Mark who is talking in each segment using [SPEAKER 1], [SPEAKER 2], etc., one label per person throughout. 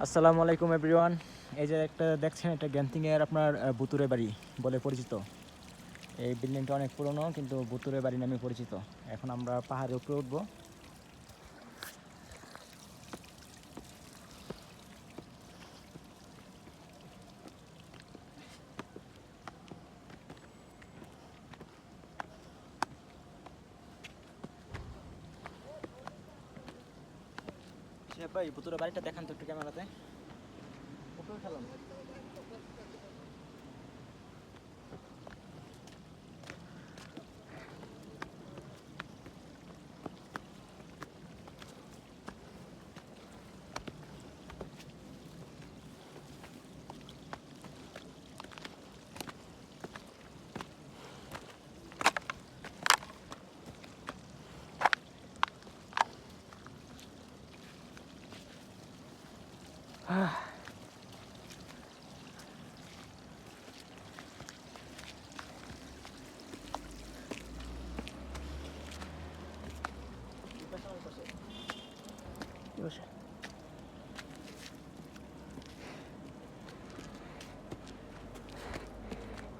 [SPEAKER 1] আসসালামু আলাইকুম এভরিওয়ান। এই যে একটা দেখছেন, এটা গ্যান্তিংয়ের আপনার বুতুরে বাড়ি বলে পরিচিত। এই বিল্ডিংটা অনেক পুরনো, কিন্তু বুতুরে বাড়ি নামে পরিচিত। এখন আমরা পাহাড়ের উপরে উঠবো। ভাই, বুতুরে বাড়িটা দেখান তো একটু ক্যামেরাতে। উপরে খেলাম।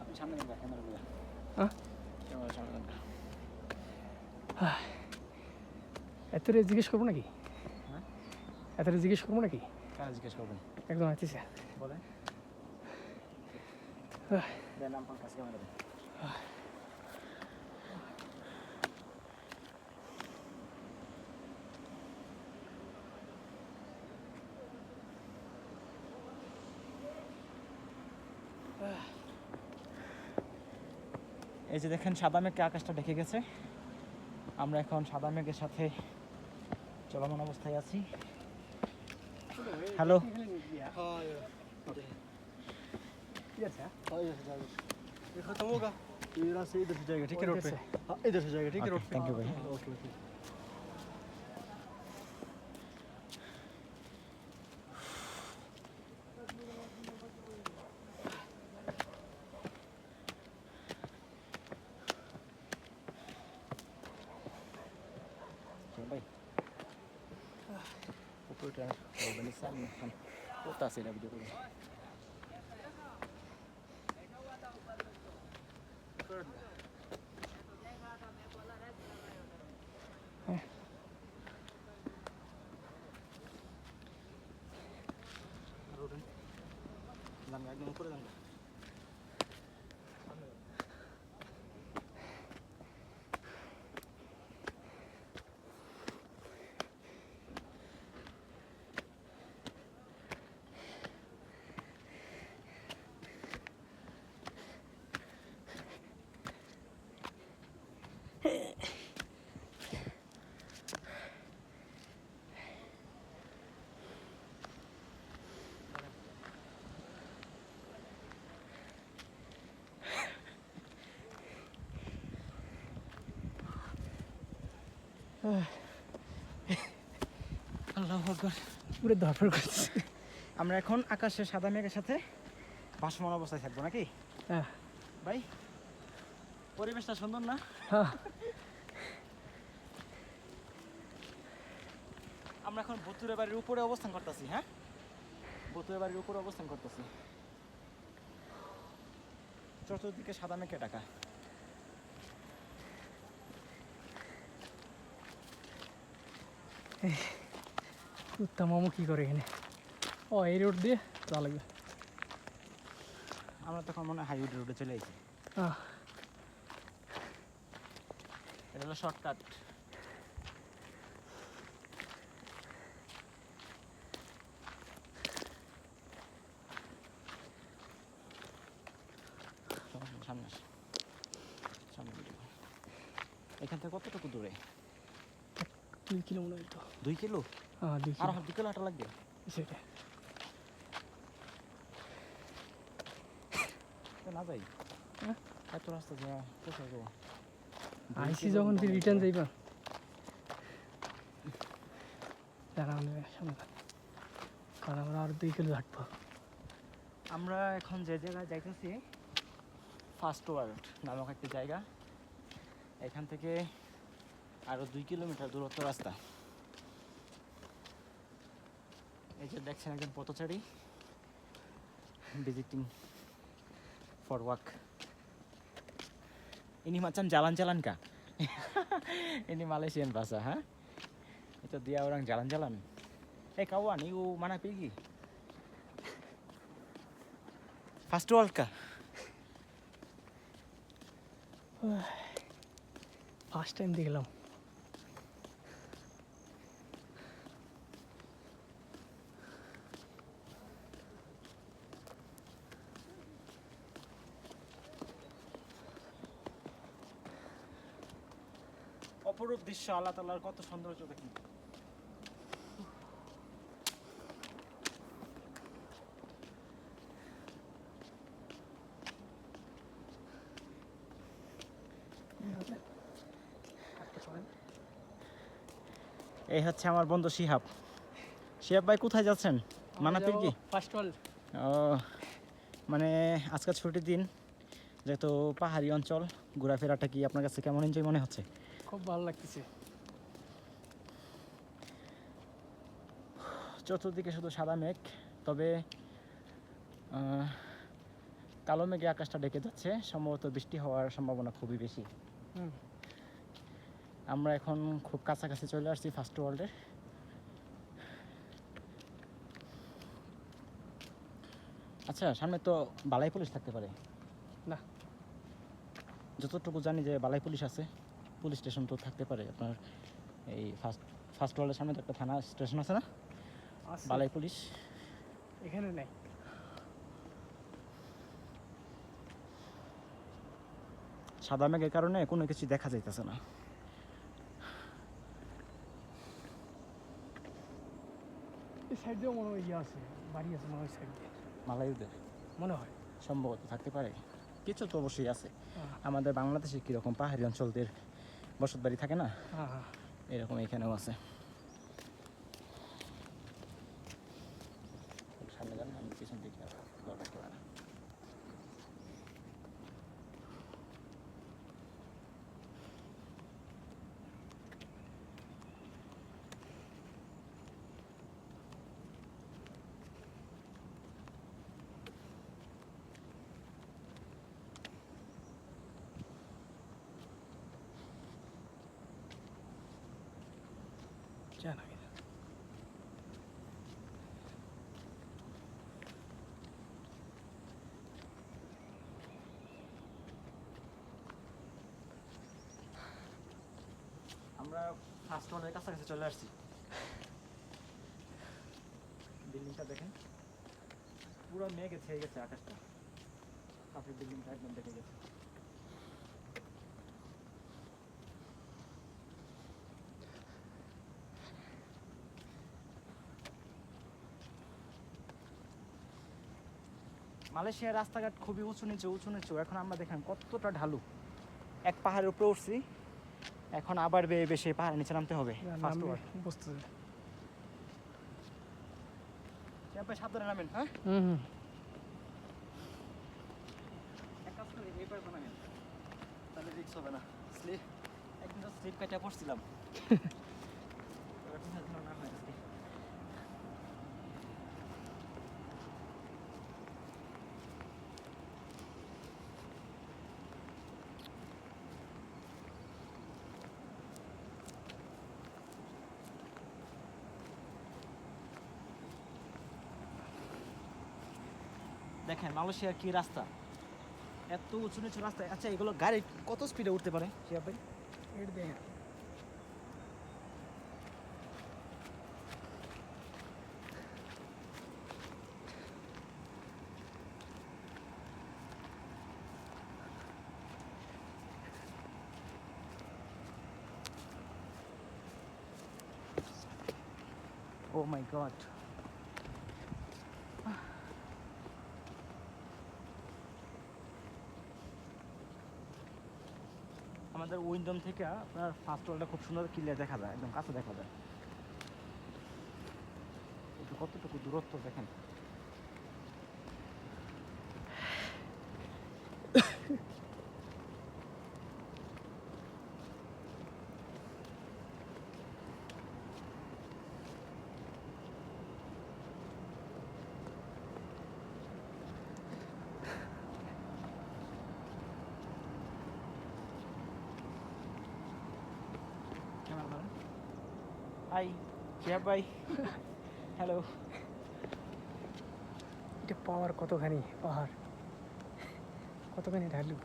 [SPEAKER 1] আপনি সামনে দেন, ক্যামেরা দিয়ে। ক্যামেরা সামনে দেন।
[SPEAKER 2] এতরে জিজ্ঞেস করবো নাকি?
[SPEAKER 1] হ্যাঁ,
[SPEAKER 2] এতরে জিজ্ঞেস করবো নাকি?
[SPEAKER 1] কারা জিজ্ঞেস করবেন?
[SPEAKER 2] একদম আসতেছে।
[SPEAKER 1] বলেন। দেন আমার কাছে ক্যামেরা দেন। এই যে দেখেন, সাদা মেঘে আকাশটা ঢেকে গেছে। আমরা এখন সাদা মেঘের সাথে চলমান অবস্থায় আছি। হ্যালো।
[SPEAKER 3] खत्म होगा तो यहाँ से इधर से जाएगा, ठीक है रोड पे। हाँ इधर से जाएगा, ठीक है रोड पे।
[SPEAKER 1] थैंक यू भाई।
[SPEAKER 3] Okay okay.
[SPEAKER 1] ভাই, উপরটা বলবেন স্যার, এখন কোথা আছে এটা ভিডিও করবেন? একদম উপরে যান। আল্লাহু আকবার।
[SPEAKER 2] পুরো দরকার করছে।
[SPEAKER 1] আমরা এখন আকাশের সাদা মেঘের সাথে ভাসমান অবস্থায় থাকবো নাকি
[SPEAKER 2] হ্যাঁ
[SPEAKER 1] ভাই? পরিবেশটা সুন্দর না?
[SPEAKER 2] হ্যাঁ।
[SPEAKER 1] আমরা এখন বুতুরে বাড়ির উপরে অবস্থান করতেছি। হ্যাঁ, বুতুরে বাড়ির উপরে অবস্থান করতেছি। চতুর্দিকে সাদা মেঘে ঢাকা।
[SPEAKER 2] কুত্তা মামু কি করে এখানে? ও এই রোড দিয়ে যাওয়া লাগবে।
[SPEAKER 1] আমরা তখন মনে হয় হাইওয়ে রোডে চলে এসেছি।
[SPEAKER 2] হ্যাঁ
[SPEAKER 1] এটা হলো শর্টকাট। সামনে আসে, সামনে video। এখান থেকে কতটুকু দূরে?
[SPEAKER 2] 2 কিলো মনে হয় তো।
[SPEAKER 1] 2 কিলো?
[SPEAKER 2] হ্যাঁ 2
[SPEAKER 1] আর
[SPEAKER 2] কিলো।
[SPEAKER 1] 2 কিলো হাঁটা লাগবে।
[SPEAKER 2] সেটা
[SPEAKER 1] না যাই,
[SPEAKER 2] হ্যাঁ?
[SPEAKER 1] এত রাস্তা যাওয়া কোথায় যাবো?
[SPEAKER 2] আইসি যখন তুই রিটার্ন যাইবা দাঁড়া আমাদের সামনে, কারণ আমরা আর 2 কিলো হাঁটবো।
[SPEAKER 1] আমরা এখন যে জায়গায় যাইতেছি, ফার্স্ট ওয়ার্ল্ড নামক একটা জায়গা। এখান থেকে আরো 2 কিলোমিটার দূরত্ব রাস্তা। এই যে দেখছেন একজন পথচারী visiting for walk. Ini macam jalan-jalan kah? Ini Malaysian bahasa, ha? Itu dia orang jalan-jalan. Kawan, you mana pergi? Fast world kah?
[SPEAKER 2] First time দেখলাম।
[SPEAKER 1] অপরূপ দৃশ্য, আল্লাহ তাআলার কত সৌন্দর্য দেখুন। এই হচ্ছে আমার বন্ধু শিহাব। শিহাব ভাই কোথায় যাচ্ছেন? মানাপির কি?
[SPEAKER 2] First world.
[SPEAKER 1] ও, মানে আজকে ছুটির দিন, যেহেতু পাহাড়ি অঞ্চল, ঘোরাফেরাটা কি আপনার কাছে কেমন এনজয় মনে হচ্ছে?
[SPEAKER 2] খুব ভালো লাগতেছে।
[SPEAKER 1] চতুর্দিকে শুধু সাদা মেঘ, তবে কালো মেঘে আকাশটা ঢেকে যাচ্ছে, সম্ভবত বৃষ্টি হওয়ার সম্ভাবনা খুবই বেশি। আমরা এখন খুব কাছাকাছি চলে আসছি ফার্স্ট ওয়ার্ল্ডের। আচ্ছা, সামনে তো বালাই পুলিশ থাকতে পারে
[SPEAKER 2] না?
[SPEAKER 1] যতটুকু জানি যে বালাই পুলিশ আছে, পুলিশ স্টেশন তো থাকতে পারে আপনার এই ফার্স্ট ওয়ার্ল্ডের সামনে তো একটা থানা স্টেশন আছে না, বালাই পুলিশ।
[SPEAKER 2] এখানে নাই।
[SPEAKER 1] সাদা মেঘের কারণে কোনো কিছু দেখা যাইতেছে না।
[SPEAKER 2] এই সাইড দিয়েও মনে হয় ইয়ে আছে, বাড়ি আছে মনে হয় সাইড দিয়ে,
[SPEAKER 1] মালাইদের
[SPEAKER 2] মনে হয়
[SPEAKER 1] সম্ভবত থাকতে পারে, কিছু তো অবশ্যই আছে।
[SPEAKER 2] হ্যাঁ।
[SPEAKER 1] আমাদের বাংলাদেশে কীরকম পাহাড়ি অঞ্চলদের বসত বাড়ি থাকে না,
[SPEAKER 2] হ্যাঁ হ্যাঁ।
[SPEAKER 1] এরকম এখানেও আছে। সামনে যান, আমি পিছন দিকে দরকার পড়ে না।
[SPEAKER 2] জানা গেছে।
[SPEAKER 1] আমরা ফার্স্ট ওয়ার্ল্ডের কাছাকাছি চলে আসছি। বিল্ডিংটা দেখেন, পুরো মেঘে ছেয়ে গেছে আকাশটা, কাফের বিল্ডিংটা একদম দেখে গেছে। মালয়েশিয়ার রাস্তাঘাট খুবই উঁচু নিচু। এখন আমরা দেখেন কতটা ঢালু, এক পাহাড়ের উপরে উঠছি, এখন আবার বেয়ে বেশি পাহাড়ের নিচে নামতে হবে। ফার্স্ট ওয়ার্ল্ড
[SPEAKER 2] বুঝতেছি।
[SPEAKER 1] সাবধানে নামেন, হ্যাঁ? এক কাজ করি, এই পারে নামেন, তাহলে রিক্স হবে না। একদিন তো স্লিপ কাটিয়ে পড়ছিলাম। না হয় আজকে। দেখেন মালয়েশিয়ার কি রাস্তা, এত উঁচু নিচু রাস্তা। আচ্ছা, এগুলো গাড়ি কত স্পিডে উঠতে পারে শিয়া ভাই?
[SPEAKER 2] এটা দেখেন।
[SPEAKER 1] ও মাই গড, আমাদের উইন্ডোম থেকে আপনার ফার্স্ট ওয়ার্ল্ডটা খুব সুন্দর ক্লিয়ার দেখা যায়, একদম কাছে দেখা যায়। কতটুকু দূরত্ব দেখেন। হাই শিহাব ভাই, হ্যালো।
[SPEAKER 2] এটা পাওয়ার কতখানি পাহাড়, কতখানি ঢালু।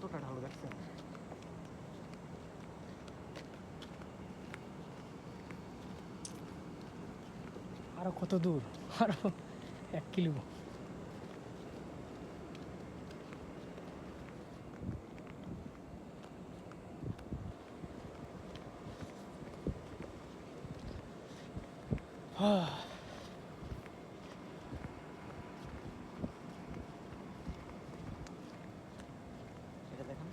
[SPEAKER 1] কতটা ঢালু দেখছেন?
[SPEAKER 2] আরো কত দূর, আরো 1 কিলো।
[SPEAKER 1] এটা দেখেন।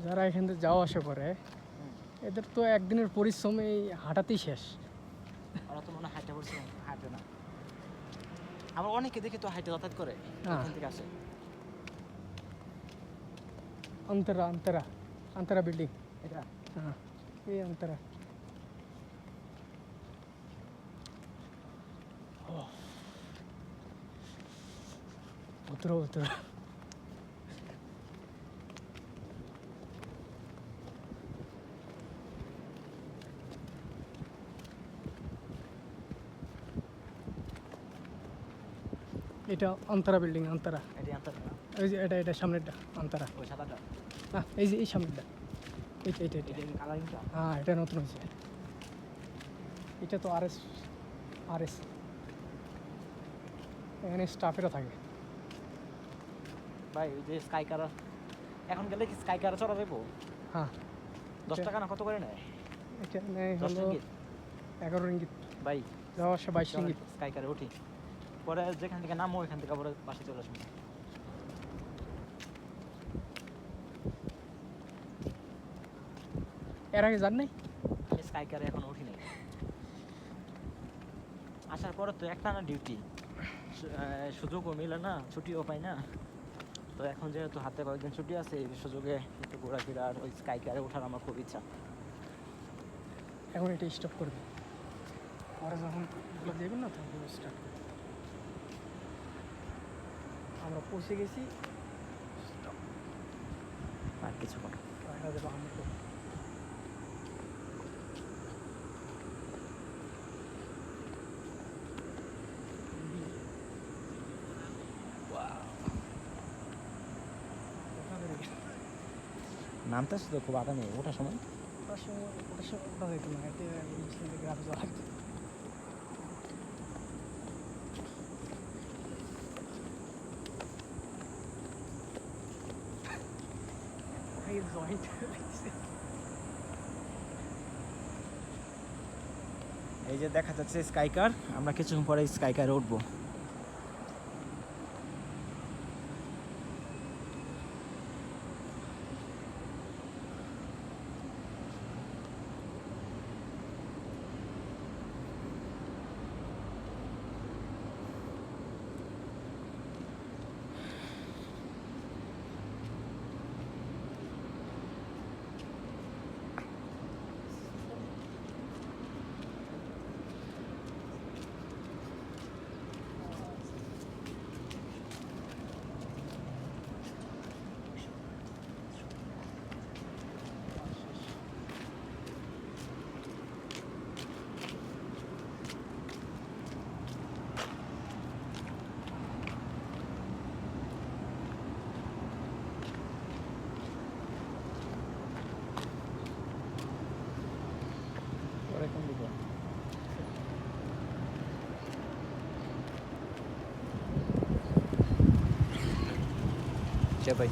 [SPEAKER 2] যারা এখান থেকে যাওয়া আসা করে এদের তো একদিনের পরিশ্রম এই হাঁটাতেই শেষ।
[SPEAKER 1] ওরা তো মনে হয় হাইটে করছে, হাঁটে না। আমার অনেকে দেখি তো হাইটে যাতায়াত করে,
[SPEAKER 2] হ্যাঁ।
[SPEAKER 1] এখান থেকে আসে।
[SPEAKER 2] অন্তরা অন্তরা অন্তরা বিল্ডিং,
[SPEAKER 1] এটা
[SPEAKER 2] হ্যাঁ এই অন্তরা। উতরো উতরো। এটা অন্তরা বিল্ডিং, অন্তরা।
[SPEAKER 1] এটি আনতে না,
[SPEAKER 2] ওই যে এটা সামনেরটা অন্তরা।
[SPEAKER 1] ওই সাদাটা,
[SPEAKER 2] না এই যে এই সামনেরটা, এইটা এইটা এইটা।
[SPEAKER 1] এটা কালারিংটা।
[SPEAKER 2] হ্যাঁ এটা নতুন হয়েছে। এটা তো আরএস, আরএস এখানে স্টাফেরা থাকে।
[SPEAKER 1] ভাই ওই যে স্কাই কার, এখন গেলে কি স্কাই কার চড়া যাবো?
[SPEAKER 2] হ্যাঁ
[SPEAKER 1] 10 টাকা না কত করে নেয়?
[SPEAKER 2] এটা নেয়
[SPEAKER 1] 10
[SPEAKER 2] হলো
[SPEAKER 1] রিঙ্গিত।
[SPEAKER 2] 11 রিঙ্গিত,
[SPEAKER 1] ভাই
[SPEAKER 2] যাওয়া আসা 22 রিঙ্গিত।
[SPEAKER 1] স্কাই কারে উঠি, পরে যেখান থেকে নামো ওইখান থেকে আবার বাসে চলে আসবো।
[SPEAKER 2] এর আগে যান নাই?
[SPEAKER 1] আমি স্কাই কারে এখন উঠি নাই। আসার পরে তো একটা না ডিউটি, সুযোগও মিলে না, ছুটিও পাই না। তো এখন যেহেতু হাতে কয়েকদিন ছুটি আছে, এই সুযোগে একটু ঘোরাফেরা আর ওই স্কাই কারে ওঠার আমার খুব ইচ্ছা।
[SPEAKER 2] এখন এটা স্টপ করবে, পরে যখন এগুলো দেবেন না তখন স্টার্ট করবে। আমরা পৌঁছে গেছি,
[SPEAKER 1] আর কিছুক্ষণ।
[SPEAKER 2] পয়লা দেবো আমরা।
[SPEAKER 1] নামতে আসছে তো খুব আগামী ওঠার সময়।
[SPEAKER 2] ওটার সময় ওটা হইতো না, এতে গ্রাফে যাওয়া লাগতো। জয়েন্ট
[SPEAKER 1] এই যে দেখা যাচ্ছে স্কাই কার, আমরা কিছুক্ষণ পরে স্কাই কারে উঠবো। পরে কোন দিকে? ভাই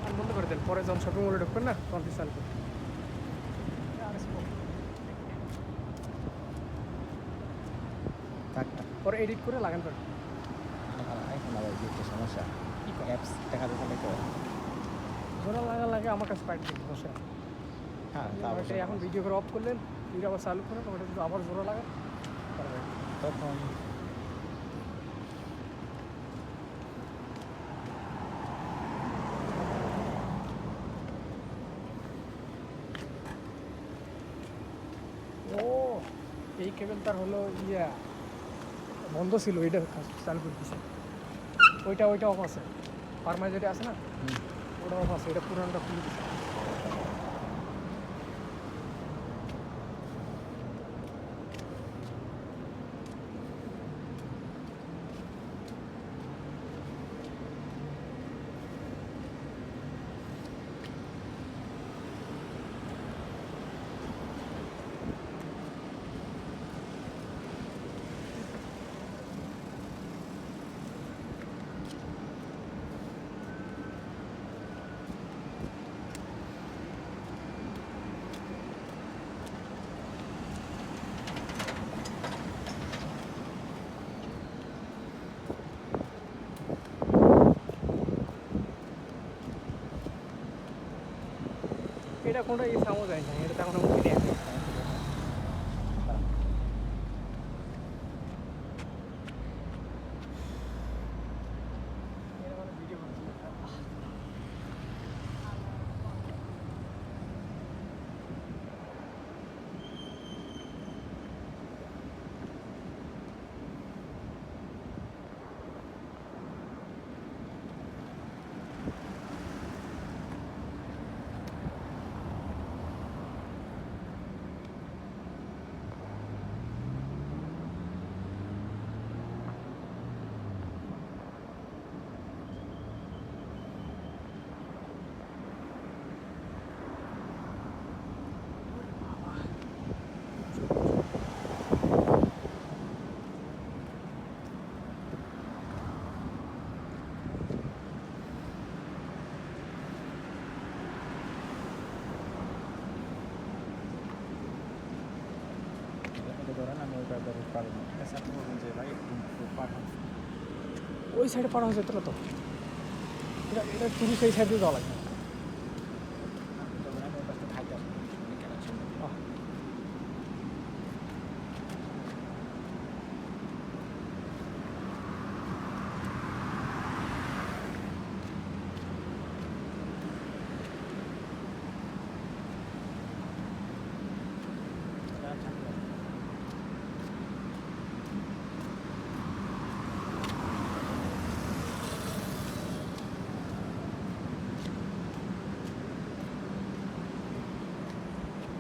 [SPEAKER 2] আর বন্ধ করে দেন, পরে যখন শপিং মলে ঢুকবেন না তখন চালু করবেন।
[SPEAKER 1] থাকটা
[SPEAKER 2] পরে এডিট করে লাগান পারবেন।
[SPEAKER 1] এখন আবার একটা সমস্যা, অ্যাপস দেখা যাচ্ছে না তো।
[SPEAKER 2] জোড়া লাগে আমার কাছে পাইট দেখতে বসে।
[SPEAKER 1] হ্যাঁ
[SPEAKER 2] ওটা এখন ভিডিও করে অফ করলেন, ভিডিও আবার চালু করেন, ওটা যদি আবার জোড়া লাগে
[SPEAKER 1] তখন
[SPEAKER 2] ও কেবল তার হলো বন্ধ ছিল, এটা চালু করে দিছে। ওইটা অফ আছে, ফার্মার যেটা আছে না ওটা অফ আছে, এটা পুরানটা খুলে দিছে। এটা কোনটা সামো যায় না, এটা তেমন মুখে নেই।
[SPEAKER 1] এটা ধরেন আমি ওইটা ধরে পারবো না, ঠিক আছে? আপনি বলবেন যে ভাই একটু পাঠান।
[SPEAKER 2] ওই সাইডে পাঠানো যেত না তো, এটা শুধু সেই সাইডে যাওয়া লাগবে।
[SPEAKER 1] তবে আমি ওর কাছ থেকে খাইতে আসবো, কেন ছিল?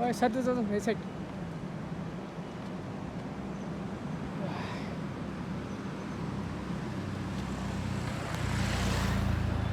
[SPEAKER 2] ওই সাইডে যাও, এই সাইড